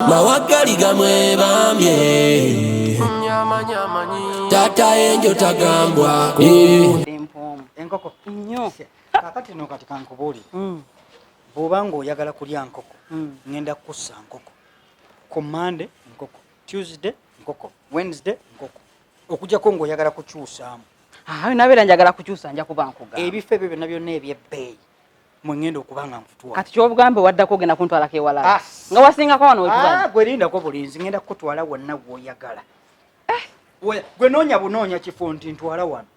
Mawagali gamwe bambye tata enjo tagambwa enkoko nnyo kakati no kati kankubuli bw'obanga oyagala kulya nkoko ngenda kukussa nkoko ku Monday nkoko Tuesday nkoko Wednesday nkoko okujjako ng'oyagala kukyusaamu nabeera njagala kukyusa nja kuba nkugamba ebifo ebyo byonna byonna ebyebbeeyi mwe ngenda okuba nga nkutwala kati ky'obugambe waddako ogenda kuntwalako ewala nga wasingako wano wekubali gwerindako bulinzi ngenda kukutwala wonna gw'oyagala gwe noonya bunoonya kifo nti ntwala wano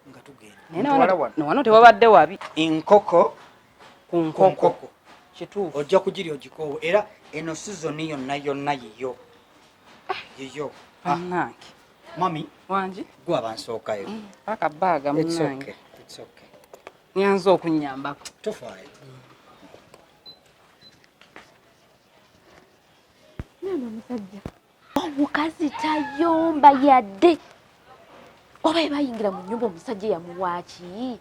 nga tugenda wano tewabadde wabi enkoko ku nkoko kituufu ojja kugirya ogikoowo era eno sizoni yonna yonna yiyo bannange mami wangi gwe abansookayo akabaaga munnange nyanza okunnyambako tofaayo nano omusajja omukazi tayomba yadde oba ebayingira mu nnyumba omusajja yamuwaaki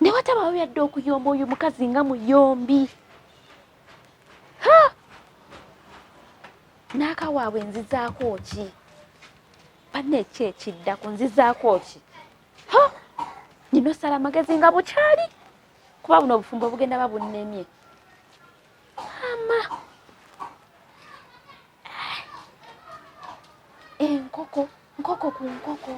ne watabawo yadde okuyomba oyo mukazi nga muyombi n'akawaabwe nzizaako ki banne eki ekiddaku nzizaako ki nino sala amagezi nga bukyali kuba buno obufumbo bugenda babunnemye ama enkoko nkoko ku nkoko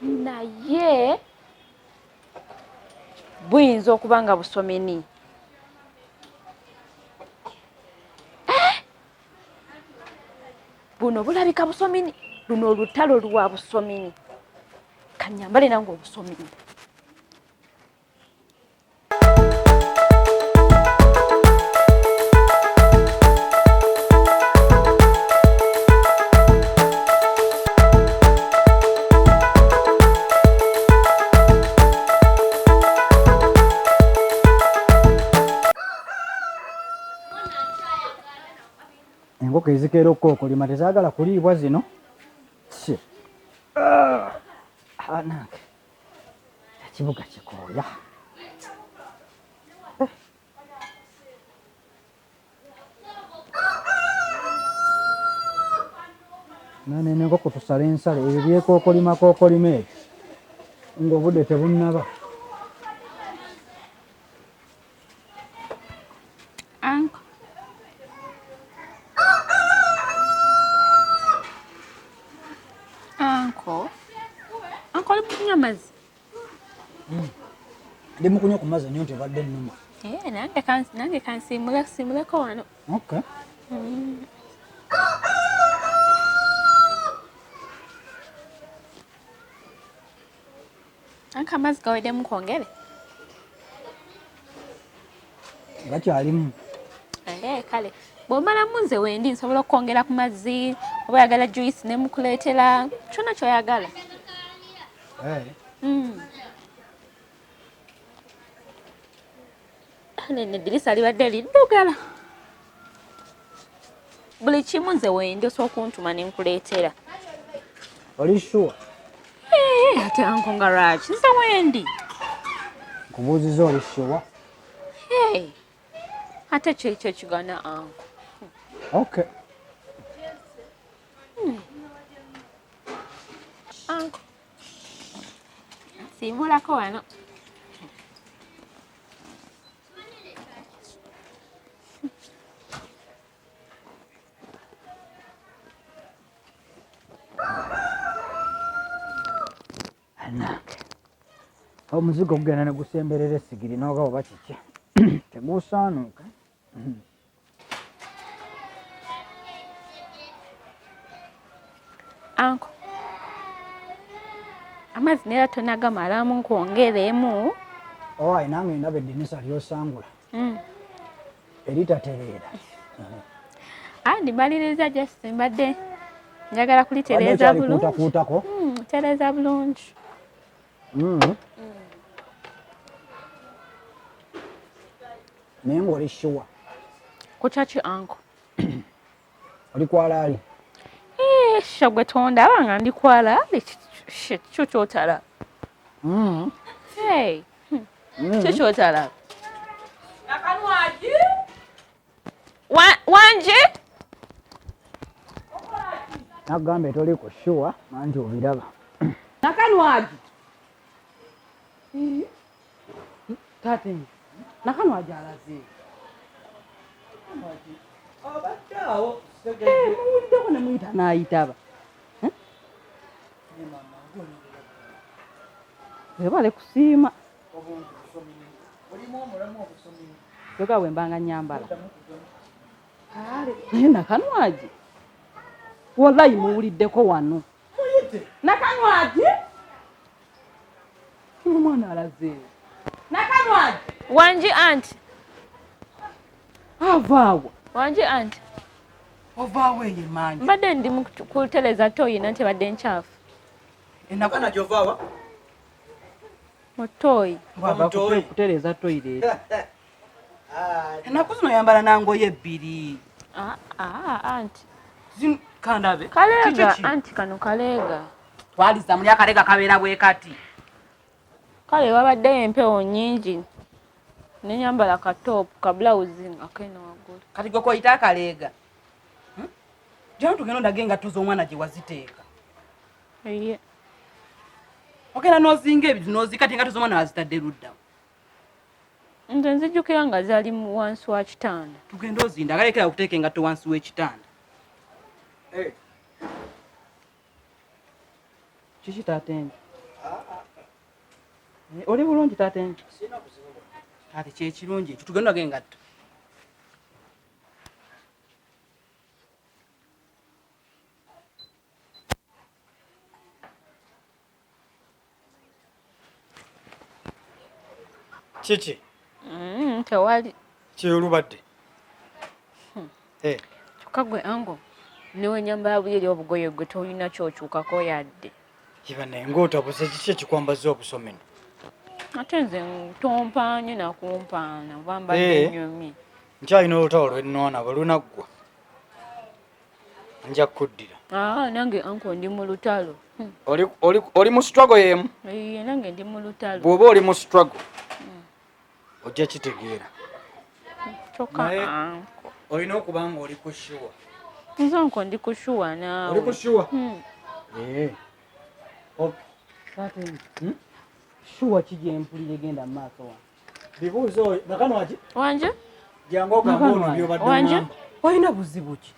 naye buyinza okuba nga busomeni buno bulabika busomini luno olutalo lwa busomini kanyambale nange obusomini enkoko ezikeera okkokolima tezaagala kuliibwa zino nange ekibuga kikooya nanene enkoko tusale ensale ebyo byekookolima kookolima ebyo ng'obudde tebunnaba ndi mukunywa ku mazzi nnyo tebadde nnuma nange kansimuleko wano okay anka amazzi gaweddemu kwongere gakyalimu kale bw'omalamu nze wendi nsobola okwongera ku mazzi oba oyagala juice ne mukuleetera kyonna ky'oyagala nene eddirisa libadde liddugala buli kimu nze wendi osobola okuntuma ne nkuleetera oli sure ate anko nga lwaki nze wendi nkubuuziza oli sure ate kyekyo ekigana anko okay anko nsiimulako wano nange omuzigo gugenda ne gusemberera essigiri nooga oba kiki tegusaanuuka anko amazzi neera tonagamalamu nkwongeremu owayi nange ndaba eddinisa lyosangula eritatereera ndimaliriza just mbadde njagala kulitereeza bulungi tereeza bulungi naye ng'oli sure kukyaki anko oli kwalaali shagwe tonda abanga ndikwala shit chuchotala hey chuchotala Nakanwagi wanje nagambe toli ku sure manji obiraba Nakanwagi tate Nakanwagi alaze abatawo muwuliddeko ne muyita n'ayitaba ebale kusiima toka wembanga nyambala naye Nakanwagi wallahi muwuliddeko wano Nakanwagi omwana alaze Nakanwagi wanje anti avaawa wanje anti ovaawo eyo emanyi mbadde ndi mu kuteleza toyi nante badde nchafu enakana jovaawa mutoyi kutereza toilet enaku zino yambala nangoye ebbiri anti kandabe kalega anti kano kalega twaliza muli akalega kabeera bwe kati kale wabaddeyo empewo nnyingi nenyambala katoopu kablauzi akeno waggulu kati gwe koyita akaleega jano tugenda ondage engatto z'omwana gye waziteeka iye ogenda n'ozinga ebizu n'ozika ti engatto z'omwana wazitadde luddawo nze nzijjukira nga zali wansi wa kitanda tugenda ozinda agalekera okuteeka engatto wansi w'ekitanda kiki taatenje oli bulungi taatenje ate kyekirungi ekyo tugenda ondage engatto kiki tewali kyolubadde kyokka gwe ango niwe nyambala buli eri obugoye gwe tolina kyokyukako yadde kiba naye ng'otabuze kiki ekikwambaza obusomeno ate nze ntompaanye nakumpaana oba mbadde ennyumi nkyalina olutalo lw'ennoona bwe lunaggwa nja kuddira nange anko ndi mu lutalo oli mu struggle y'emu iye nange ndi mu lutalo bw'oba oli mu struggle ojja kitegeera kyokka anko olina okuba nga oli ku shuwa nze anko ndi ku shuwa naawe oli ku shuwa shuwa kigi empulire genda mu maaso wa bibuuzo Nakanwagi wanje jangu ogamba byobadde wanje olina buzibu ki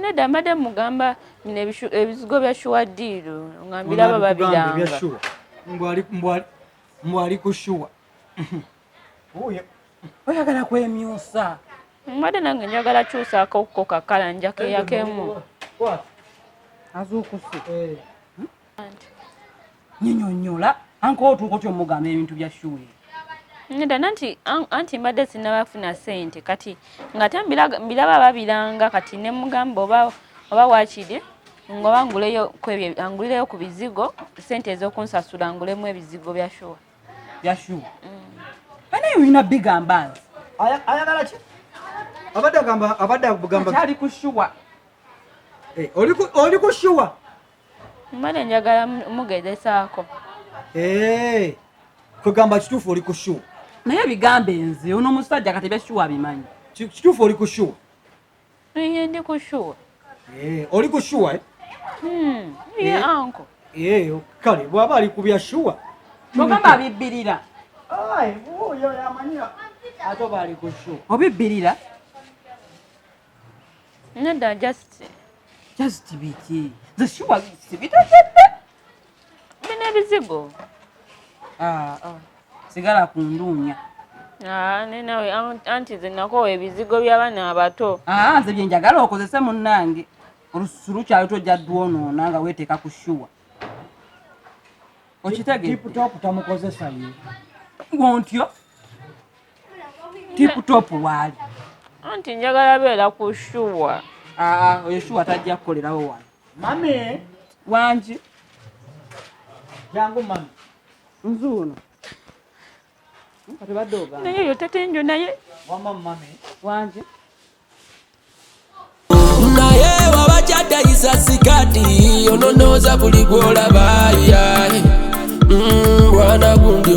nedda mbadde mugamba bino ebizigo bya shuwa diiro ngambira aba babiranga mbw ali ku shuwa oyagala kwemyusa mbadde nange njagala kyusaako ko kakala njakeyakemu azuukuse nyinyonyola anko otuuka otyo omugamba ebintu bya shuwa nedda anti mbadde sinnabafuna sente kati ngate mbiraba babiranga kati ne mugamba oba wakiri ngoba angulireyo ku bizigo sente ez'okunsasula ngulemu ebizigo bya shuwa anaye olina bigamba nze ayagala ki abadde agamba ali ku shuwa oli ku shuwa mbadde njagala mugezesaako kwegamba kituufu oli ku shuwa naye bigambe nze ono omusajja kati ebyashuwa abimanyi kituufu oli ku shuwa iye ndi ku shuwa oli ku shuwa iye anko kale bw'aba ali ku bya shuwa ogamba abibbirira oyo yamanyira ate oba ali ku shuwa obibbirira nedda just biki nze shuwa sibitegedde bino ebizigo sigala ku nduunya nenawe anti ze nakowa ebizigo by'abaana abato nze byenjagala okozese munnange olususu lukyali tojja ddwonoona nga weeteeka ku shuwa tiputopu tamukozesa ye wontyo tiputopu waali anti njagala beera ku shuwa oyo shuwa tajja kukolerawo wano mami wangi jangu mami nzuuno kati badde ogamba naye yo tatenjo naye wama mami wangi naye waba kyatayisa sikati ononoza buli gwolaba. Mwana gundi